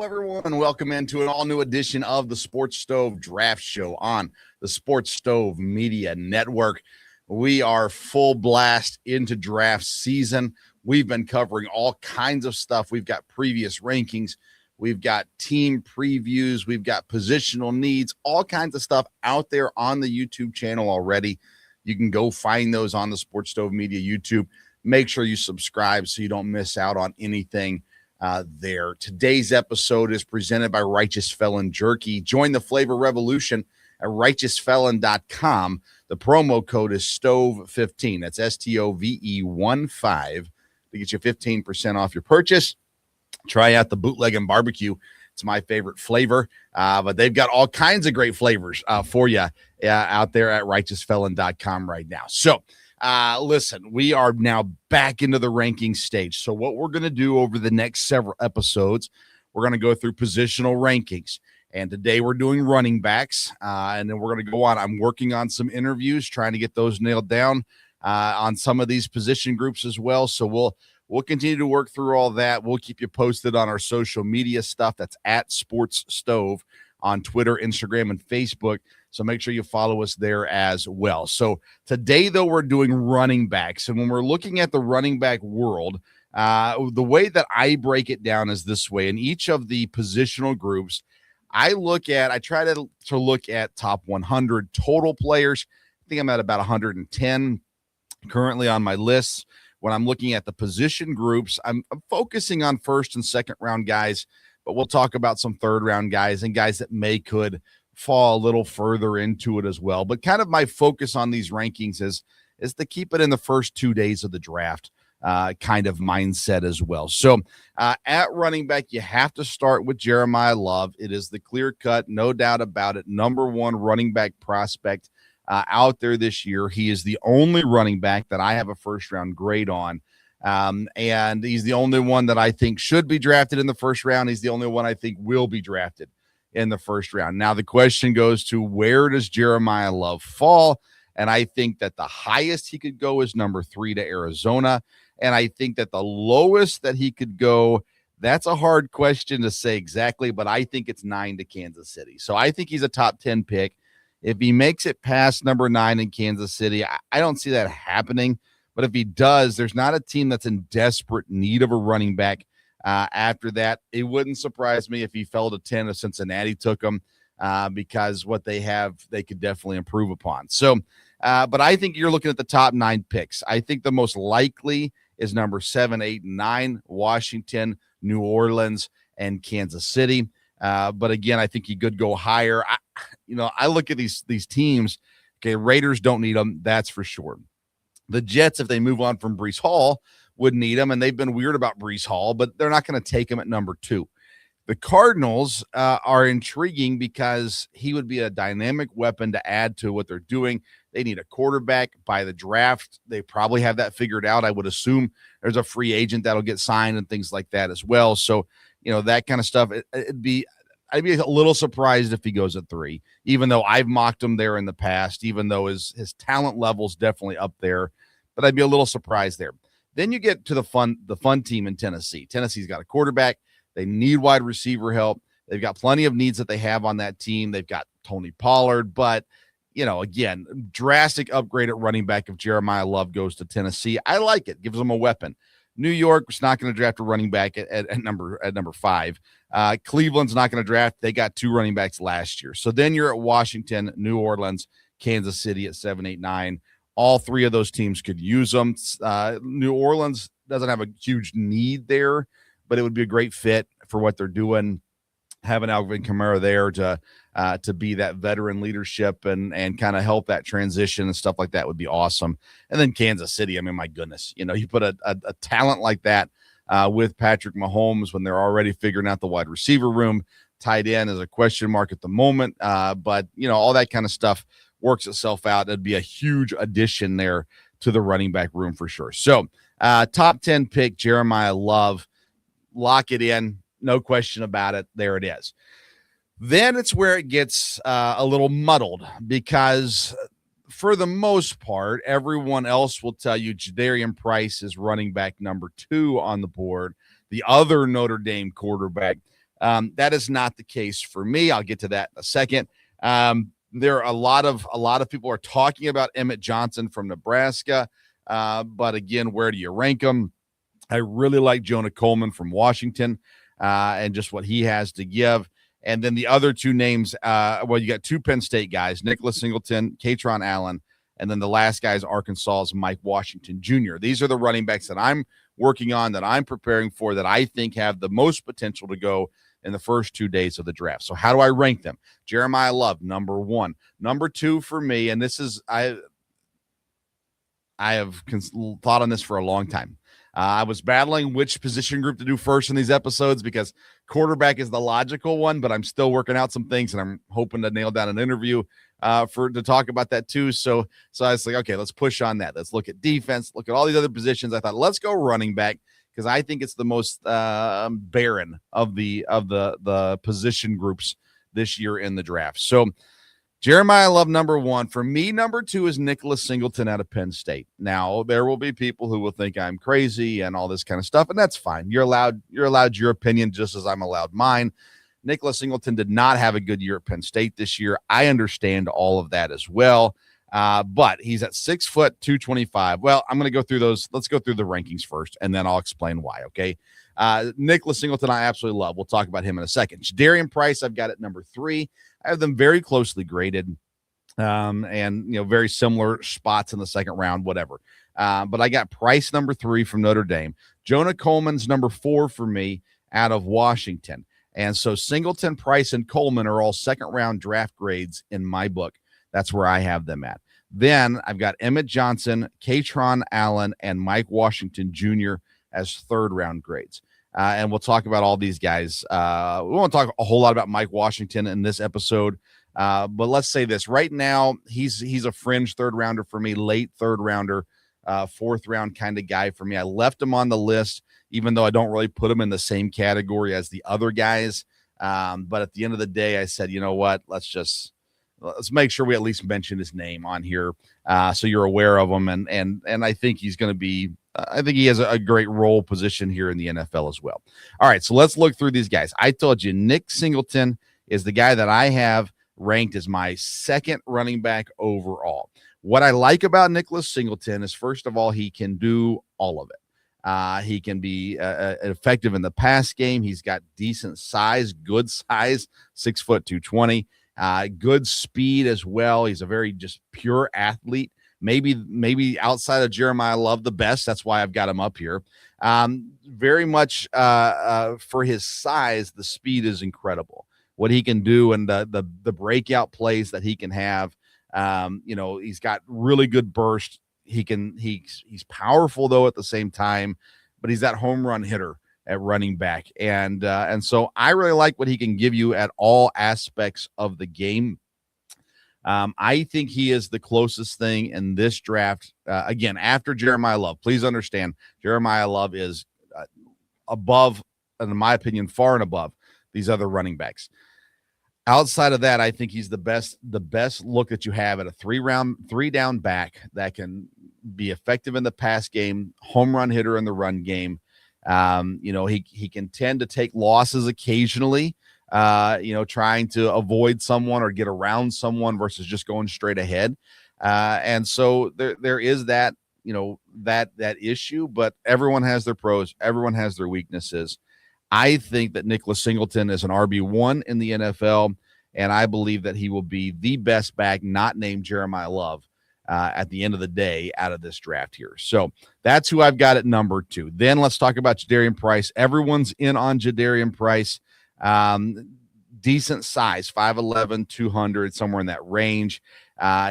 everyone, and welcome into an all-new edition of the Sports Stove Draft Show on the Sports Stove Media Network. We are full blast into draft season. We've been covering all kinds of stuff. We've got previous rankings. We've got team previews. We've got positional needs, all kinds of stuff out there on the YouTube channel already. You can go find those on the Sports Stove Media YouTube. Make sure you subscribe so you don't miss out on anything there. Today's episode is presented by Righteous Felon Jerky. Join the flavor revolution at righteousfelon.com. The promo code is STOVE15. That's STOVE15 to get you 15% off your purchase. Try out the bootleg and barbecue. It's my favorite flavor, but they've got all kinds of great flavors for you out there at righteousfelon.com right now. So, listen, we are now back into the ranking stage. So what we're going to do over the next several episodes, we're going to go through positional rankings. And today we're doing running backs, and then we're going to go on. I'm working on some interviews, trying to get those nailed down on some of these position groups as well. So we'll continue to work through all that. We'll keep you posted on our social media stuff. That's at Sports Stove on Twitter, Instagram, and Facebook. So make sure you follow us there as well. So today, though, we're doing running backs. And when we're looking at the running back world, the way that I break it down is this way. In each of the positional groups, I try to look at top 100 total players. I think I'm at about 110 currently on my list. When I'm looking at the position groups, I'm focusing on first and second round guys, but we'll talk about some third round guys and guys that could fall a little further into it as well. But kind of my focus on these rankings is to keep it in the first 2 days of the draft kind of mindset as well. So at running back, you have to start with Jeremiah Love. It is the clear cut, no doubt about it, number one running back prospect out there this year. He is the only running back that I have a first round grade on. And he's the only one that I think should be drafted in the first round. He's the only one I think will be drafted in the first round. Now the question goes to, where does Jeremiah Love fall? And I think that the highest he could go is number 3 to Arizona. And I think that the lowest that he could go, that's a hard question to say exactly, but I think it's 9 to Kansas City. So I think he's a top 10 pick. If he makes it past number 9 in Kansas City, I don't see that happening. But if he does, there's not a team that's in desperate need of a running back after that. It wouldn't surprise me if he fell to 10 if Cincinnati took him because what they have, they could definitely improve upon. So, but I think you're looking at the top 9 picks. I think the most likely is number 7, 8, and 9, Washington, New Orleans, and Kansas City. But again, I think he could go higher. I look at these teams. Okay, Raiders don't need them, that's for sure. The Jets, if they move on from Breece Hall, would need him, and they've been weird about Breece Hall, but they're not going to take him at number 2. The Cardinals are intriguing because he would be a dynamic weapon to add to what they're doing. They need a quarterback by the draft. They probably have that figured out. I would assume there's a free agent that'll get signed and things like that as well. So, that kind of stuff, I'd be a little surprised if he goes at 3, even though I've mocked him there in the past, even though his talent level's definitely up there, but I'd be a little surprised there. Then you get to the fun team in Tennessee. Tennessee's got a quarterback. They need wide receiver help. They've got plenty of needs that they have on that team. They've got Tony Pollard, but again, drastic upgrade at running back if Jeremiah Love goes to Tennessee. I like it. Gives them a weapon. New York was not going to draft a running back at number 5. Cleveland's not going to draft. They got 2 running backs last year. So then you're at Washington, New Orleans, Kansas City at 7, 8, 9. All 3 of those teams could use them. New Orleans doesn't have a huge need there, but it would be a great fit for what they're doing. Having Alvin Kamara there to be that veteran leadership and kind of help that transition and stuff like that would be awesome. And then Kansas City, I mean, my goodness, you put a talent like that with Patrick Mahomes when they're already figuring out the wide receiver room. Tight end is a question mark at the moment, but all that kind of stuff works itself out. It'd be a huge addition there to the running back room for sure. So top 10 pick, Jeremiah Love, lock it in. No question about it. There it is. Then it's where it gets a little muddled because for the most part, everyone else will tell you Jedarian Price is running back number 2 on the board. The other Notre Dame quarterback That is not the case for me. I'll get to that in a second. There are a lot of people are talking about Emmitt Johnson from Nebraska, but again, where do you rank him? I really like Jonah Coleman from Washington, and just what he has to give. And then the other two names, you got two Penn State guys, Nicholas Singleton, Kaytron Allen, and then the last guy is Arkansas's Mike Washington Jr. These are the running backs that I'm working on, that I'm preparing for, that I think have the most potential to go in the first 2 days of the draft. So how do I rank them? Jeremiah Love, number 1. Number 2 for me, and this is I have thought on this for a long time. I was battling which position group to do first in these episodes because quarterback is the logical one, but I'm still working out some things, and I'm hoping to nail down an interview to talk about that too. So I was like, okay, let's push on that. Let's look at defense, look at all these other positions. I thought, let's go running back, because I think it's the most barren of the position groups this year in the draft. So Jeremiah Love, number 1. For me, number 2 is Nicholas Singleton out of Penn State. Now, there will be people who will think I'm crazy and all this kind of stuff, and that's fine. You're allowed your opinion just as I'm allowed mine. Nicholas Singleton did not have a good year at Penn State this year. I understand all of that as well, but he's at 6 foot 225. Well, I'm going to go through those. Let's go through the rankings first, and then I'll explain why, okay? Nicholas Singleton, I absolutely love. We'll talk about him in a second. Jedarian Price, I've got at number 3. I have them very closely graded, and very similar spots in the second round, whatever. But I got Price number 3 from Notre Dame. Jonah Coleman's number 4 for me out of Washington. And so Singleton, Price, and Coleman are all second round draft grades in my book. That's where I have them at. Then I've got Emmitt Johnson, Kaytron Allen, and Mike Washington Jr. as third round grades. And we'll talk about all these guys. We won't talk a whole lot about Mike Washington in this episode, but let's say this. Right now, he's a fringe third rounder for me, late third rounder, fourth round kind of guy for me. I left him on the list, even though I don't really put him in the same category as the other guys. But at the end of the day, I said, you know what? Let's make sure we at least mention his name on here, so you're aware of him. And I think he's going to be. I think he has a great role position here in the NFL as well. All right, so let's look through these guys. I told you Nick Singleton is the guy that I have ranked as my second running back overall. What I like about Nicholas Singleton is, first of all, he can do all of it. He can be effective in the pass game. He's got decent size, good size, 6 foot 220, good speed as well. He's a very just pure athlete. Maybe outside of Jeremiah Love, the best. That's why I've got him up here. Very much for his size, the speed is incredible. What he can do and the breakout plays that he can have. He's got really good burst. He's powerful though at the same time, but he's that home run hitter at running back. And so I really like what he can give you at all aspects of the game. I think he is the closest thing in this draft. Again, after Jeremiah Love, please understand, Jeremiah Love is above, in my opinion, far and above these other running backs. Outside of that, I think he's the best look that you have at a 3 down back that can be effective in the pass game, home run hitter in the run game. He can tend to take losses occasionally. Trying to avoid someone or get around someone versus just going straight ahead. And so there is that, that issue, but everyone has their pros. Everyone has their weaknesses. I think that Nicholas Singleton is an RB1 in the NFL, and I believe that he will be the best back, not named Jeremiah Love, at the end of the day out of this draft here. So that's who I've got at number 2. Then let's talk about Jedarian Price. Everyone's in on Jedarian Price. Decent size, 5'11", 200, somewhere in that range.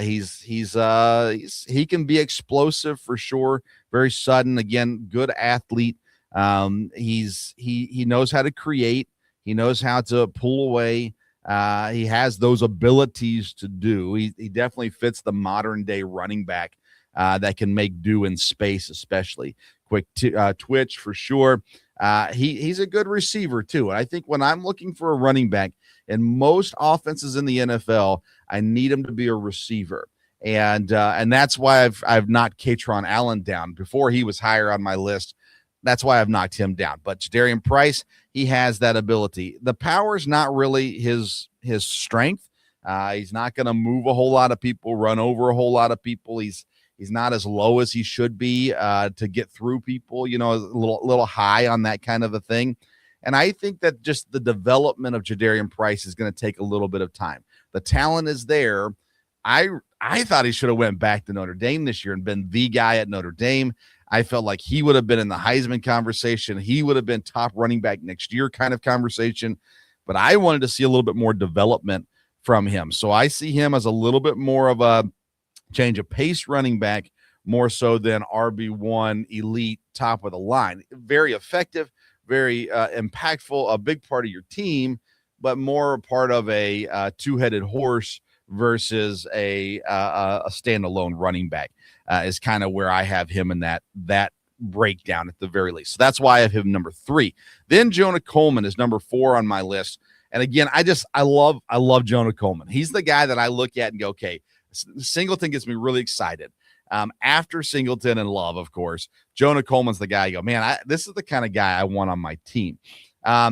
He can be explosive for sure. Very sudden, again, good athlete. He knows how to create. He knows how to pull away. He has those abilities to do. He definitely fits the modern day running back that can make do in space, especially quick twitch for sure. He's a good receiver too. And I think when I'm looking for a running back in most offenses in the NFL, I need him to be a receiver. And that's why I've knocked Kaytron Allen down. Before he was higher on my list. that's why I've knocked him down. But Jedarian Price, he has that ability. The power is not really his strength. He's not going to move a whole lot of people, run over a whole lot of people. He's not as low as he should be to get through people, a little high on that kind of a thing. And I think that just the development of Jedarian Price is going to take a little bit of time. The talent is there. I thought he should have went back to Notre Dame this year and been the guy at Notre Dame. I felt like he would have been in the Heisman conversation. He would have been top running back next year kind of conversation. But I wanted to see a little bit more development from him. So I see him as a little bit more of a change of pace running back, more so than RB1 elite top of the line. Very effective, very impactful, a big part of your team, but more a part of a two-headed horse versus a standalone running back is kind of where I have him in that breakdown at the very least. So that's why I have him number 3. Then Jonah Coleman is number 4 on my list. And again, I love Jonah Coleman. He's the guy that I look at and go, okay, Singleton gets me really excited. After Singleton and Love, of course, Jonah Coleman's the guy I go, man, this is the kind of guy I want on my team.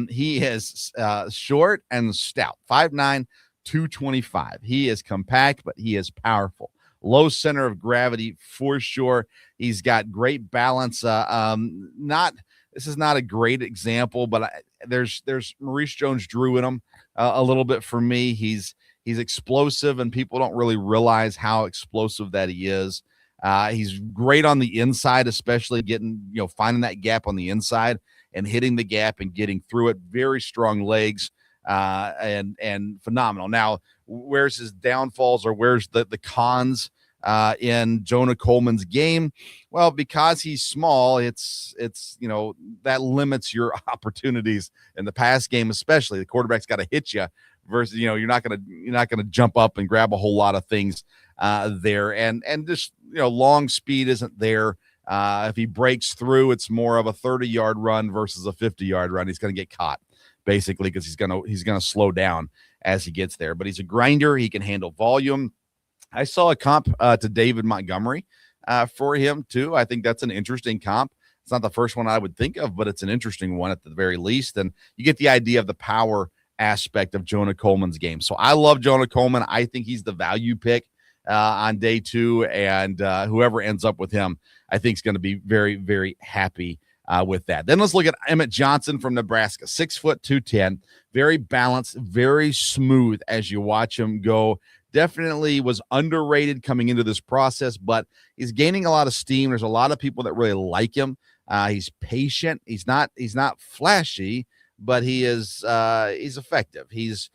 He is short and stout, 5'9", 225. He is compact, but he is powerful. Low center of gravity for sure. He's got great balance. This is not a great example, but there's Maurice Jones-Drew in him a little bit for me. He's explosive, and people don't really realize how explosive that he is. He's great on the inside, especially finding that gap on the inside and hitting the gap and getting through it. Very strong legs and phenomenal. Now, where's his downfalls or where's the cons in Jonah Coleman's game? Well, because he's small, it's that limits your opportunities in the pass game, especially. The quarterback's got to hit you versus you're not gonna jump up and grab a whole lot of things there, and just long speed isn't there. If he breaks through, it's more of a 30-yard run versus a 50-yard run. He's going to get caught basically because he's gonna slow down as he gets there. But he's a grinder. He can handle volume. I saw a comp to David Montgomery for him too. I think that's an interesting comp. It's not the first one I would think of, but it's an interesting one at the very least. And you get the idea of the power aspect of Jonah Coleman's game. So I love Jonah Coleman. I think he's the value pick on day 2, and whoever ends up with him, I think is going to be very, very happy with that. Then let's look at Emmitt Johnson from Nebraska, 6 foot 210, very balanced, very smooth as you watch him go. Definitely was underrated coming into this process, but he's gaining a lot of steam. There's a lot of people that really like him. He's patient. He's not flashy, but he's effective. He's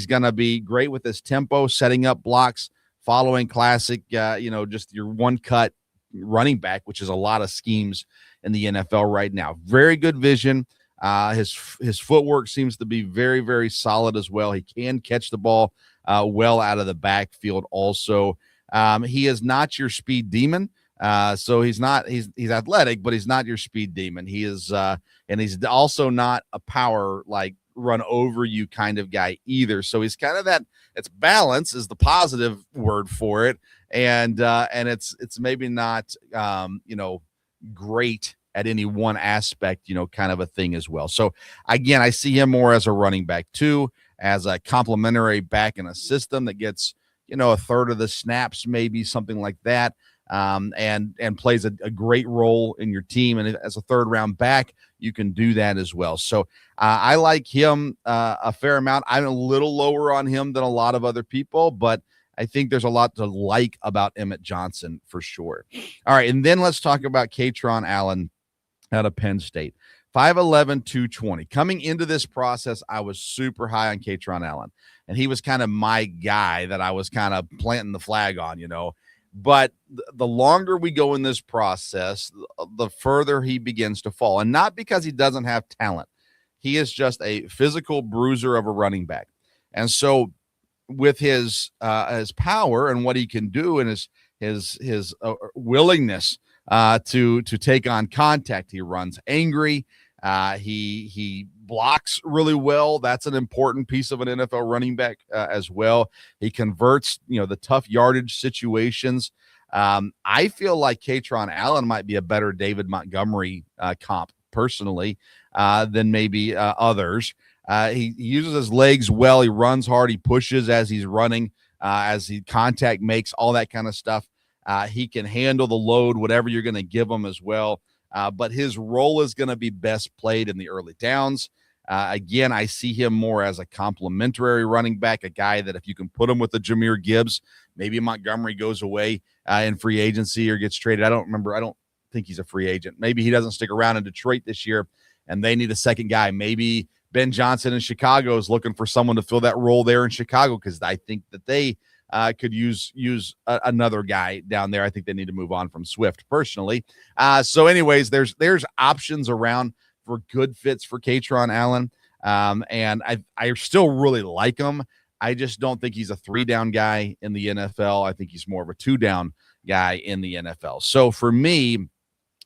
going to be great with his tempo, setting up blocks, following classic, just your one-cut running back, which is a lot of schemes in the NFL right now. Very good vision. His footwork seems to be very, very solid as well. He can catch the ball well out of the backfield also. He is not your speed demon. So he's athletic, but he's not your speed demon. He is, and he's also not a power, like run over you kind of guy either. So he's kind of that. It's balance is the positive word for it. And it's maybe not, great at any one aspect, kind of a thing as well. So again, I see him more as a running back too, as a complementary back in a system that gets, a third of the snaps, maybe something like that. And plays a great role in your team. And as a third round back, you can do that as well. So I like him a fair amount. I'm a little lower on him than a lot of other people, but I think there's a lot to like about Emmitt Johnson for sure. All right. And then let's talk about Kaytron Allen out of Penn State. 5'11", 220. Coming into this process, I was super high on Kaytron Allen, and he was kind of my guy that I was kind of planting the flag on, But the longer we go in this process, the further he begins to fall. And not because he doesn't have talent. He is just a physical bruiser of a running back. And so with his power and what he can do and his willingness to take on contact, he runs angry. He blocks really well. That's an important piece of an NFL running back as well. He converts, the tough yardage situations. I feel like Kaytron Allen might be a better David Montgomery comp personally, than maybe others. He uses his legs well. He runs hard. He pushes as he's running, as he contact makes, all that kind of stuff. He can handle the load, whatever you're going to give him as well. But his role is going to be best played in the early downs. Again, I see him more as a complementary running back, a guy that if you can put him with the Jahmyr Gibbs, maybe Montgomery goes away in free agency or gets traded. I don't think he's a free agent. Maybe he doesn't stick around in Detroit this year and they need a second guy. Maybe Ben Johnson in Chicago is looking for someone to fill that role there in Chicago, because I think that they could use another guy down there. I think they need to move on from Swift personally. So anyways, there's options around for good fits for Kaytron Allen. And I still really like him. I just don't think he's a 3-down guy in the NFL. I think he's more of a 2-down guy in the NFL. So for me,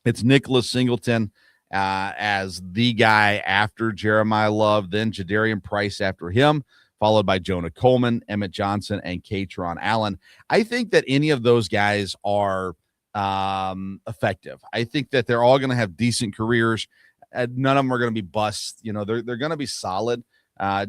it's Nicholas Singleton as the guy after Jeremiah Love, then Jedarian Price after him, followed by Jonah Coleman, Emmitt Johnson, and Kaytron Allen. I think that any of those guys are effective. I think that they're all going to have decent careers. None of them are going to be busts. You know, they're going to be solid,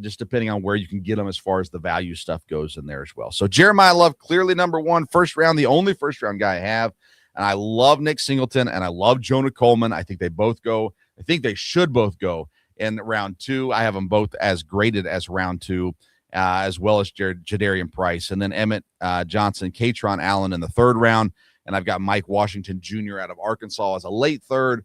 just depending on where you can get them as far as the value stuff goes in there as well. So Jeremiah Love, clearly number one, first round, the only first round guy I have. And I love Nick Singleton and I love Jonah Coleman. I think they both go. I think they should both go in round 2. I have them both as graded as round 2, as well as Jedarian Price. And then Emmitt Johnson, Kaytron Allen in the 3rd round. And I've got Mike Washington Jr. out of Arkansas as a late 3rd,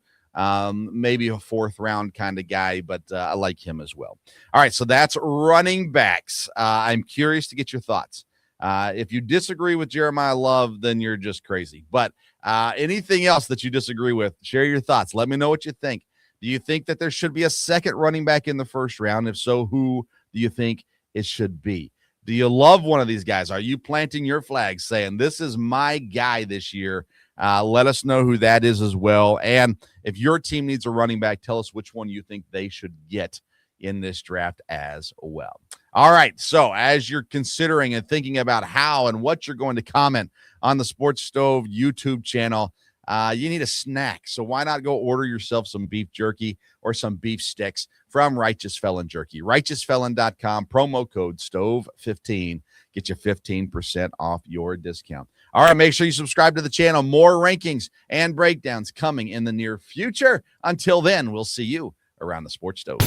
maybe a 4th round kind of guy, but I like him as well. All right, so that's running backs. I'm curious to get your thoughts. If you disagree with Jeremiah Love, then you're just crazy. But anything else that you disagree with, share your thoughts. Let me know what you think. Do you think that there should be a second running back in the 1st round? If so, who do you think it should be? Do you love one of these guys? Are you planting your flag saying, this is my guy this year? Let us know who that is as well. And if your team needs a running back, tell us which one you think they should get in this draft as well. All right, so as you're considering and thinking about how and what you're going to comment on the Sports Stove YouTube channel, you need a snack. So why not go order yourself some beef jerky or some beef sticks from Righteous Felon Jerky. RighteousFelon.com, promo code STOVE15. Get you 15% off your discount. All right, make sure you subscribe to the channel. More rankings and breakdowns coming in the near future. Until then, we'll see you around the Sports Stove.